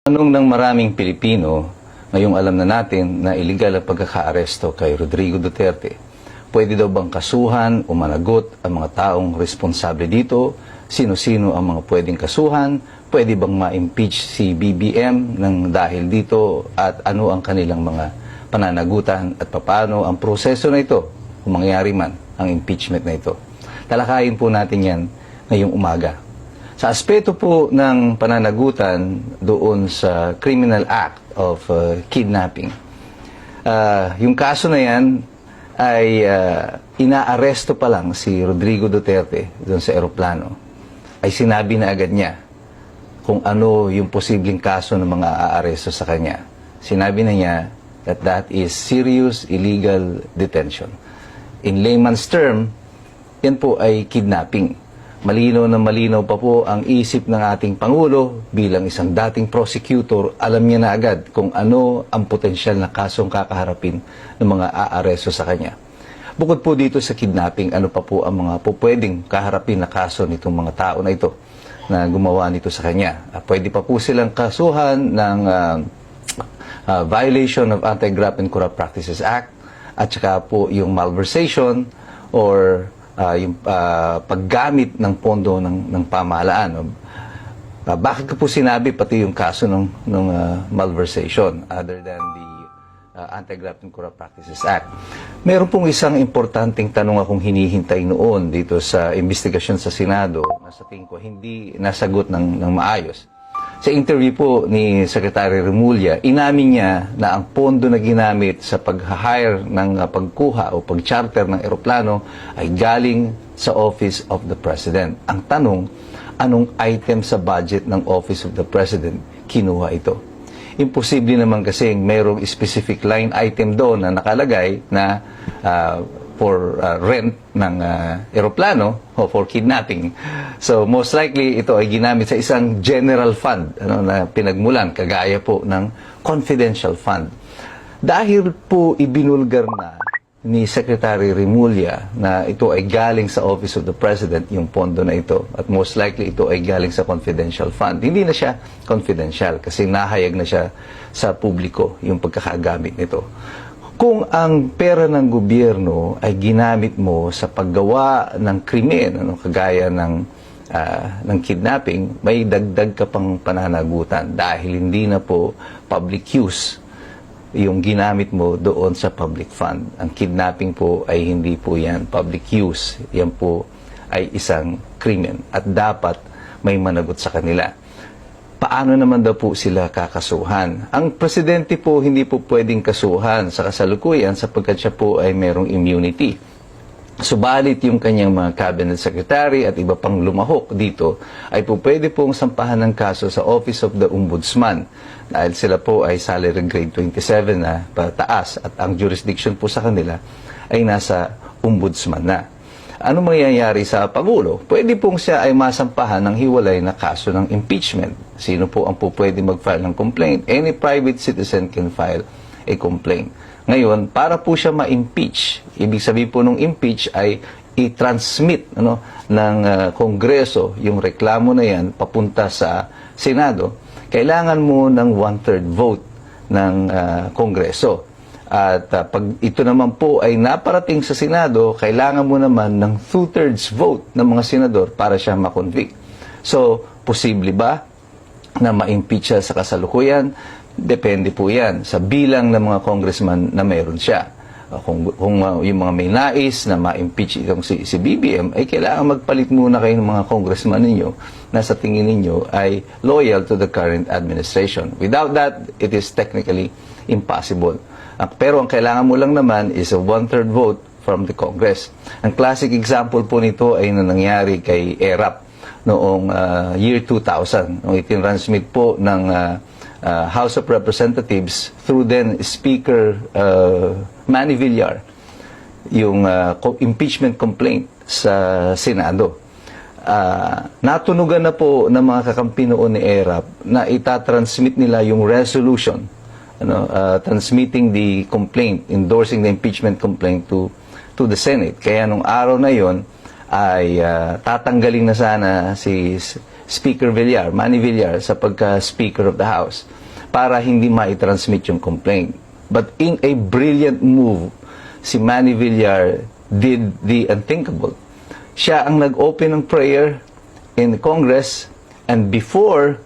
Tanong ng maraming Pilipino, ngayong alam na natin na iligal ang pagkakaaresto kay Rodrigo Duterte. Pwede daw bang kasuhan o managot ang mga taong responsable dito? Sino-sino ang mga pwedeng kasuhan? Pwede bang ma-impeach si BBM ng dahil dito? At ano ang kanilang mga pananagutan at paano ang proseso na ito kung mangyari man ang impeachment na ito? Talakayin po natin yan ngayong umaga. Sa aspeto po ng pananagutan doon sa Criminal Act of Kidnapping, yung kaso na yan ay inaaresto pa lang si Rodrigo Duterte doon sa eroplano, ay sinabi na agad niya kung ano yung posibleng kaso ng mga aaresto sa kanya. Sinabi na niya that that is serious illegal detention. In layman's term, yan po ay kidnapping. Malinaw na malinaw pa po ang isip ng ating Pangulo bilang isang dating prosecutor. Alam niya na agad kung ano ang potensyal na kasong kakaharapin ng mga aaresto sa kanya. Bukod po dito sa kidnapping, ano pa po ang mga pwedeng kaharapin na kaso nitong mga tao na ito na gumawa nito sa kanya. Pwede pa po silang kasuhan ng violation of Anti-Graft and Corrupt Practices Act at saka po yung malversation or yung paggamit ng pondo ng pamahalaan. Bakit ko po sinabi pati yung kaso ng malversation other than the Anti-Graft and Corrupt Practices Act? Meron pong isang importanteng tanong akong hinihintay noon dito sa investigasyon sa Senado na sa tingin ko hindi nasagot ng maayos. Sa interview po ni Secretary Remulla, inamin niya na ang pondo na ginamit sa pag-hire ng pagkuha o pag-charter ng eroplano ay galing sa Office of the President. Ang tanong, anong item sa budget ng Office of the President kinuha ito? Imposible naman kasi mayroong specific line item doon na nakalagay na for rent ng eroplano o for kidnapping. So most likely ito ay ginamit sa isang general fund na pinagmulan kagaya po ng confidential fund. Dahil po ibinulgar na ni Secretary Remulla na ito ay galing sa Office of the President yung pondo na ito at most likely ito ay galing sa confidential fund. Hindi na siya confidential kasi nahayag na siya sa publiko yung pagkakagamit nito. Kung ang pera ng gobyerno ay ginamit mo sa paggawa ng krimen, kagaya ng kidnapping, may dagdag ka pang pananagutan dahil hindi na po public use yung ginamit mo doon sa public fund. Ang kidnapping po ay hindi po yan public use. Yan po ay isang krimen at dapat may managot sa kanila. Paano naman daw po sila kakasuhan? Ang presidente po hindi po pwedeng kasuhan sa kasalukuyan sapagkat siya po ay merong immunity. Subalit yung kanyang mga cabinet secretary at iba pang lumahok dito ay po pwede pong sampahan ng kaso sa Office of the Ombudsman dahil sila po ay salary grade 27 na pataas at ang jurisdiction po sa kanila ay nasa Ombudsman na. Ano mangyayari sa Pangulo? Pwede pong siya ay masampahan ng hiwalay na kaso ng impeachment. Sino po ang pwede mag-file ng complaint? Any private citizen can file a complaint. Ngayon, para po siya ma-impeach, ibig sabihin po ng impeach ay i-transmit ng Kongreso yung reklamo na yan papunta sa Senado, kailangan mo ng 1/3 vote ng Kongreso. At pag ito naman po ay naparating sa Senado, kailangan mo naman ng 2/3 vote ng mga senador para siya ma-convict. So, posible ba na ma-impeach siya sa kasalukuyan? Depende po yan sa bilang ng mga congressman na mayroon siya. Kung yung mga may nais na ma-impeach itong si BBM, ay kailangan magpalit muna kayo ng mga congressman ninyo na sa tingin ninyo ay loyal to the current administration. Without that, it is technically impossible. Pero ang kailangan mo lang naman is a 1/3 vote from the Congress. Ang classic example po nito ay nangyari kay ERAP noong year 2000. Nung itinransmit po ng House of Representatives through then Speaker Manny Villar yung impeachment complaint sa Senado. Natunugan na po ng mga kakampi noon ni ERAP na itatransmit nila yung resolution transmitting the complaint, endorsing the impeachment complaint to the Senate. Kaya nung araw na yon ay tatanggalin na sana si Speaker Villar, Manny Villar, sa pagka-Speaker of the House para hindi ma-transmit yung complaint. But in a brilliant move, si Manny Villar did the unthinkable. Siya ang nag-open ng prayer in Congress, and before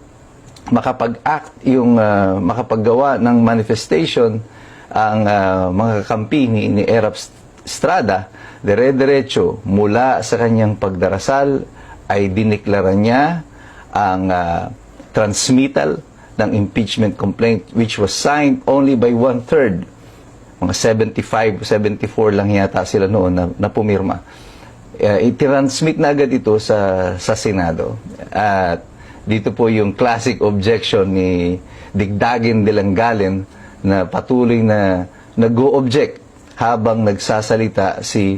makapag-act yung makapaggawa ng manifestation ang mga kampi ni Erap Estrada, dire-diretso mula sa kanyang pagdarasal ay diniklara niya ang transmittal ng impeachment complaint, which was signed only by 1/3. Mga 75, 74 lang yata sila noon na pumirma. I-transmit na agad ito sa Senado. At dito po yung classic objection ni Digdagin de Langalen na patuloy na nag-o-object habang nagsasalita si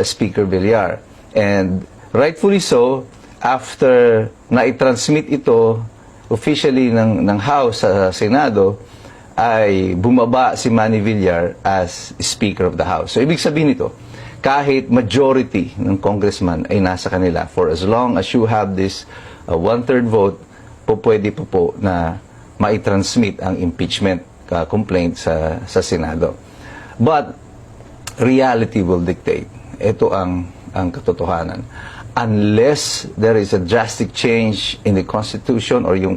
Speaker Villar. And rightfully so, after na i-transmit ito officially ng House sa Senado, ay bumaba si Manny Villar as Speaker of the House. So, ibig sabihin nito, kahit majority ng congressman ay nasa kanila, for as long as you have this 1/3 vote, pwede po na ma-transmit ang impeachment complaint sa Senado. But, reality will dictate. Ito ang katotohanan. Unless there is a drastic change in the Constitution or yung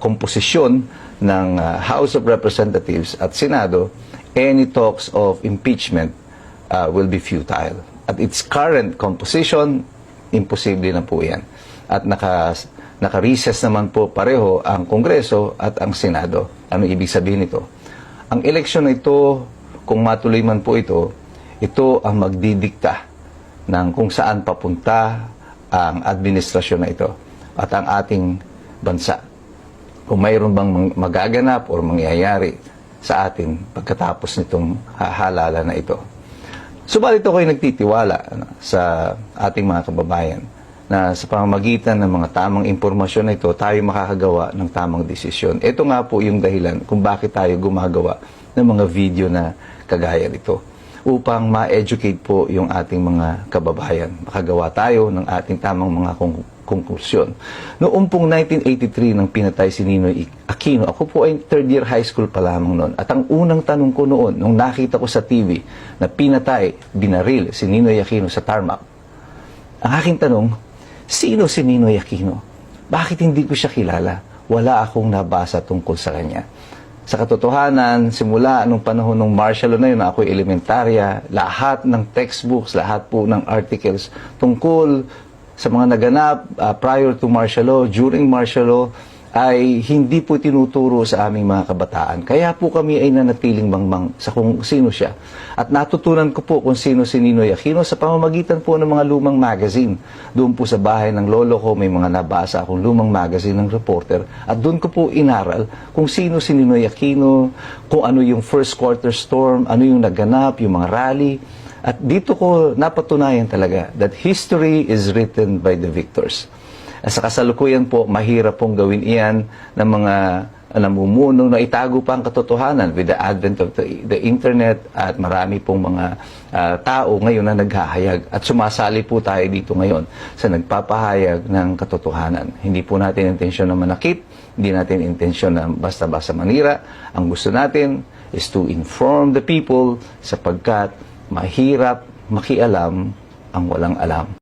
komposisyon ng House of Representatives at Senado, any talks of impeachment will be futile. At its current composition, imposible na po yan. At naka-recess naman po pareho ang Kongreso at ang Senado. Ano ibig sabihin nito? Ang eleksyon na ito, kung matuloy man po ito ang magdidikta ng kung saan papunta ang administrasyon na ito at ang ating bansa. Kung mayroon bang magaganap o mangyayari sa atin pagkatapos nitong halala na ito. Subalit ako ay nagtitiwala sa ating mga kababayan na sa pamamagitan ng mga tamang impormasyon na ito, tayo makakagawa ng tamang desisyon. Ito nga po yung dahilan kung bakit tayo gumagawa ng mga video na kagaya nito, upang ma-educate po yung ating mga kababayan. Makagawa tayo ng ating tamang mga konklusyon. Noong pong 1983 nang pinatay si Ninoy Aquino, ako po ay third year high school pa lamang noon. At ang unang tanong ko noon, nung nakita ko sa TV na pinatay, binaril si Ninoy Aquino sa tarmac, ang aking tanong, sino si Ninoy Aquino? Bakit hindi ko siya kilala? Wala akong nabasa tungkol sa kanya. Sa katotohanan, simula nung panahon ng martial law na yun, na ako'y elementarya, lahat ng textbooks, lahat po ng articles tungkol sa mga naganap prior to martial law, during martial law, ay hindi po tinuturo sa aming mga kabataan. Kaya po kami ay nanatiling mangmang sa kung sino siya. At natutunan ko po kung sino si Ninoy Aquino sa pamamagitan po ng mga lumang magazine. Doon po sa bahay ng lolo ko, may mga nabasa akong lumang magazine ng reporter. At doon ko po inaral kung sino si Ninoy Aquino, kung ano yung first quarter storm, ano yung naganap, yung mga rally. At dito ko napatunayan talaga that history is written by the victors. Sa kasalukuyan po, mahirap pong gawin iyan ng mga namumuno na itago pa ang katotohanan with the advent of the internet at marami pong mga tao ngayon na naghahayag. At sumasali po tayo dito ngayon sa nagpapahayag ng katotohanan. Hindi po natin intensyon na manakit, hindi natin intensyon na basta-basta manira. Ang gusto natin is to inform the people sapagkat mahirap makialam ang walang alam.